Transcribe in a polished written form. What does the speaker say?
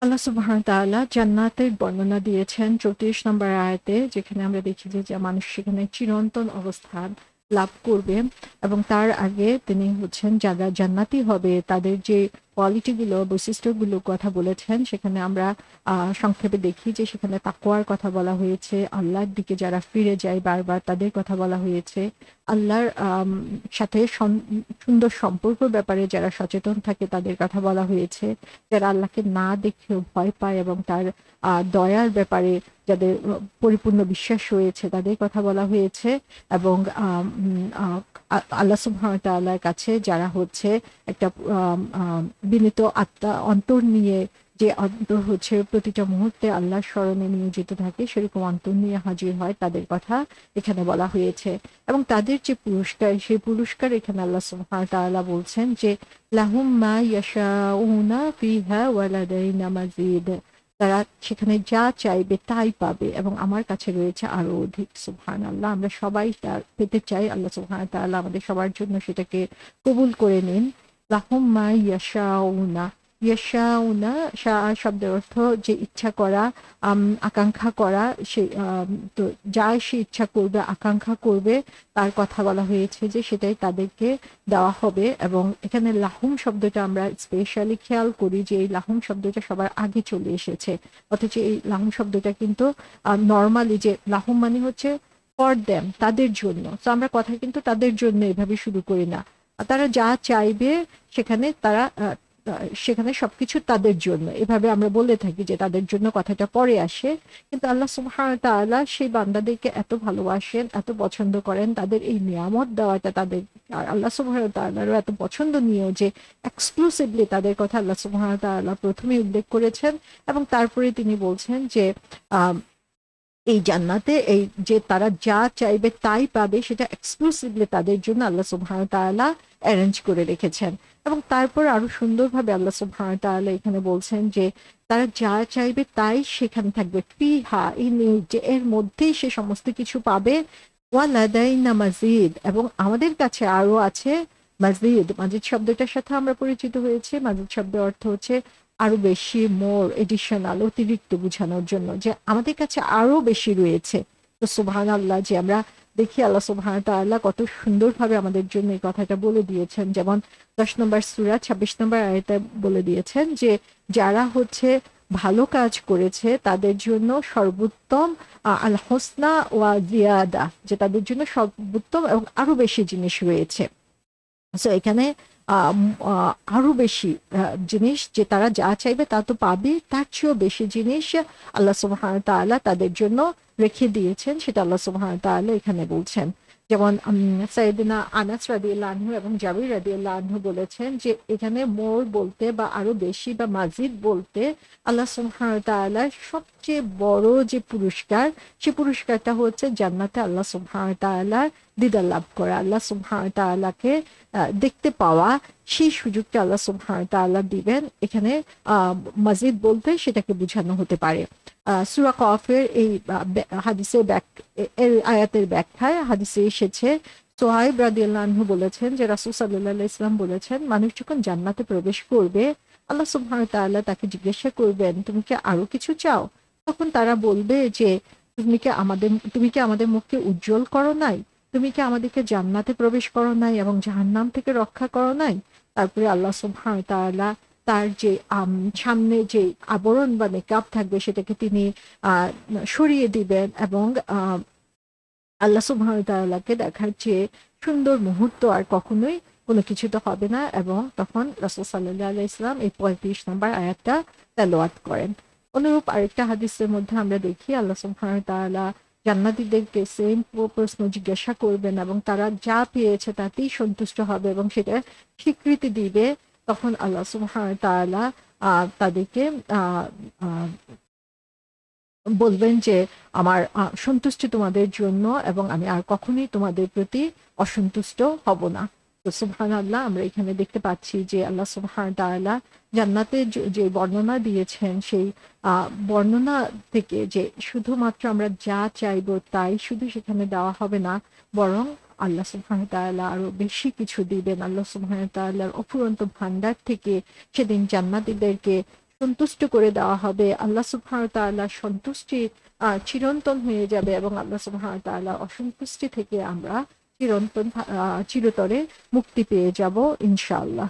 আল্লাহ সুবহানাহু ওয়া তাআলা জান্নাতের বর্ণনা দিয়েছেন ৩৪ নম্বর আয়াতে, যেখানে আমরা দেখি যে মানুষ সেখানে চিরন্তন অবস্থান লাভ করবে এবং তার আগে তিনি হচ্ছেন যারা জান্নাতি হবে তাদের যে কোয়ালিটিগুলো বৈশিষ্ট্যগুলো কথা বলেছেন, সেখানে আমরা সংক্ষেপে দেখি যে সেখানে তাকওয়ার কথা বলা হয়েছে, আল্লাহর দিকে যারা ফিরে যায় বারবার তাদের কথা বলা হয়েছে, আল্লাহর সাথে সুন্দর সম্পর্কের ব্যাপারে যারা সচেতন থাকে তাদের কথা বলা হয়েছে, যারা আল্লাহকে না দেখেও ভয় পায় এবং তার দয়ার ব্যাপারে যাদের পরিপূর্ণ বিশ্বাস রয়েছে তাদের কথা বলা হয়েছে, এবং আল্লাহ সুবহানাহু ওয়া তাআলার কাছে যারা হচ্ছে একটা বিনীত আত্মা অন্তর নিয়ে, যে অন্তর হচ্ছে প্রতিটা মুহূর্তে আল্লাহর স্মরণে নিয়োজিত থাকে, সেরকম অন্তর নিয়ে হাজির হয় তাদের কথা এখানে বলা হয়েছে। এবং তাদের যে পুরস্কার, সেই পুরস্কার এখানে আল্লাহ সুবহানাহু ওয়া তাআলা বলছেন যে লাহুম মা ইয়াশাউনা ফিহা ওয়া লাদাইনা মাজিদ, তারা সেখানে যা চাইবে তাই পাবে এবং আমার কাছে রয়েছে আরো অধিক। সুবহানাল্লাহ, আমরা সবাই তার পেতে চাই। আল্লাহ সুবহানাহু ওয়া তাআলা আমাদের সবার জন্য সেটাকে কবুল করে নিন। লাহুম মা ইয়াশাউনা, ইয়াশাউনা শব্দের অর্থ যে ইচ্ছা করা, আকাঙ্ক্ষা করা, সে তো যা সে ইচ্ছা করবে আকাঙ্ক্ষা করবে তার কথা বলা হয়েছে যে সেটাই তাদেরকে দেওয়া হবে। এবং এখানে লাহুম শব্দটা আমরা স্পেশালি খেয়াল করি যে এই লাহুম শব্দটা সবার আগে চলে এসেছে, অথচ এই লাহুম শব্দটা কিন্তু নর্মালি যে লাহুম মানে হচ্ছে ফর দেম, তাদের জন্য। তো আমরা কথা কিন্তু তাদের জন্য এভাবে শুরু করি না, তারা যা চাইবে সেখানে তারা সেখানে সবকিছু তাদের জন্য এভাবে আমরা বলে থাকি যে তাদের জন্য কথাটা পরে আসে। কিন্তু আল্লাহ সুবহানাহু ওয়া তাআলা সেই বান্দাদেরকে এত ভালোবাসেন, এত পছন্দ করেন, তাদের এই নিয়ামত দেওয়াটা তাদের আল্লাহ সুবহানাহু ওয়া তাআলারও এত পছন্দ নিয়েও যে এক্সক্লুসিভলি তাদের কথা আল্লাহ সুবহানাহু ওয়া তাআলা প্রথমে উল্লেখ করেছেন এবং তারপরে তিনি বলছেন যে আহ এই জান্নাতে এই যে তারা যা চাইবে তাই পাবে, সেটা এক্সক্লুসিভলি তাদের জন্য আল্লাহ সুবহানাহু ওয়া তাআলা অ্যারেঞ্জ করে রেখেছেন। এবং তারপর আরো সুন্দরভাবে আল্লাহ সুবহানাহু ওয়া তাআলা এখানে বলছেন যে তারা যা চাইবে তাই সেখানে থাকবে, ফিহা যে এর মধ্যেই সে সমস্ত কিছু পাবে, ওয়া লাদাইনা মাজিদ, এবং আমাদের কাছে আরো আছে মাজিদ। মাজিদ শব্দটার সাথে আমরা পরিচিত হয়েছি। মাজিদ শব্দের অর্থ হচ্ছে আরো বেশি, মোর, এডিশনাল, অতিরিক্ত বোঝানোর জন্য যে আমাদের কাছে আরো বেশি রয়েছে। তো সুবহানাল্লাহ, যে আমরা দেখি আল্লাহ সুবহানাহু ওয়া তাআলা কত সুন্দরভাবে আমাদের জন্য এই কথাটা বলে দিয়েছেন। যেমন 10 নম্বর সূরা 26 নম্বর আয়াতে বলে দিয়েছেন যে যারা হচ্ছে ভালো কাজ করেছে তাদের জন্য সর্বোত্তম আল হোসনা ওয়া জিয়াদা, যে তাদের জন্য সর্বোত্তম এবং আরো বেশি জিনিস রয়েছে। সো এখানে আরো বেশি জিনিস, যে তারা যা চাইবে তা তো পাবে, তার চেয়েও বেশি জিনিস আল্লাহ সুবহানাহু ওয়া তাআলা তাদের জন্য রেখে দিয়েছেন, সেটা আল্লাহ সুবহানাহু ওয়া তাআলা এখানে বলছেন। যেমন সাইয়েদনা আনাস রাদিয়াল্লাহু আনহু এবং জাবির রাদিয়াল্লাহু আনহু বলেছেন যে এখানে মোর বলতে বা আরো বেশি বা মাজিদ বলতে আল্লাহ সুবহানাহু ওয়া তাআলার সবচেয়ে বড় যে পুরস্কার, সে পুরস্কারটা হচ্ছে জান্নাতে আল্লাহ সুবহানাহু ওয়া তাআলার দিদার লাভ করা, আল্লাহ সুবহানাহু ওয়া তাআলাকে দেখতে পাওয়া। সেই সুযোগটা আল্লাহ সুবহানাহু ওয়া তাআলা দিবেন। এখানে মাজিদ বলতে সেটাকে বোঝানো হতে পারে। সূরা কফের এই হাদিসের এর আয়াতের ব্যাখ্যায় হাদিসে এসেছে, সোহাইব রাদিয়াল্লাহু আনহু বলেছেন যে রাসূল সাল্লাল্লাহু আলাইহি ওয়াসাল্লাম বলেছেন, মানুষ যখন জান্নাতে প্রবেশ করবে আল্লাহ সুবহানাহু ওয়া তাআলা তাকে জিজ্ঞাসা করবেন, তুমি কি আরো কিছু চাও? তখন তারা বলবে যে তুমি কি আমাদের মুখকে উজ্জ্বল করো নাই? তুমি কি আমাদেরকে জান্নাতে প্রবেশ করো নাই এবং জাহান্নাম থেকে রক্ষা করো নাই? তারপরে আল্লাহ সুবহানাহু ওয়া তাআলা তার যে সামনে যে আবরণ বা মেকআপ থাকবে সেটাকে তিনি সরিয়ে দিবেন এবং আল্লাহ সুবহানাহু ওয়া তাআলাকে দেখার চেয়ে সুন্দর মুহূর্ত আর কখনোই কোনো কিছুতে হবে না। এবং তখন রাসূল সাল্লাল্লাহু আলাইহি ওয়াসাল্লাম এই 35 নম্বর আয়াতটা তেলাওয়াত করেন। অনুরূপ আরেকটা হাদিসের মধ্যে আমরা দেখি আল্লাহ সুবহানাহু ওয়া তাআলা জান্নাতীদেরকে সেম প্রশ্ন জিজ্ঞাসা করবেন এবং তারা যা পেয়েছে তাতেই সন্তুষ্ট হবে এবং সেটা স্বীকৃতি দিবে। তখন আল্লাহ সুবহানাহু ওয়া তাআলা তাদেরকে বলবেন যে আমার সন্তুষ্টি তোমাদের জন্য এবং আমি আর কখনোই তোমাদের প্রতি অসন্তুষ্ট হব না। তো সুবহানাল্লাহ, আমরা এখানে দেখতে পাচ্ছি যে আল্লাহ সুবহানাহু ওয়া তাআলা জান্নাতে যে বর্ণনা দিয়েছেন, সেই বর্ণনা থেকে যে শুধুমাত্র আমরা যা চাইবো তাই শুধু সেখানে দেওয়া হবে না, বরং আল্লাহ সুবহানাহু ওয়া তাআলা আরো বেশি কিছু দিবেন। আল্লাহ সুবহানাহু ওয়া তাআলার অফুরন্ত ভান্ডার থেকে সেদিন জান্নাতীদেরকে সন্তুষ্ট করে দেওয়া হবে, আল্লাহ সুবহানাহু ওয়া তাআলার সন্তুষ্টি চিরন্তন হয়ে যাবে এবং আল্লাহ সুবহানাহু ওয়া তাআলার অসন্তুষ্টি থেকে আমরা চিরতরে মুক্তি পেয়ে যাব ইনশাআল্লাহ।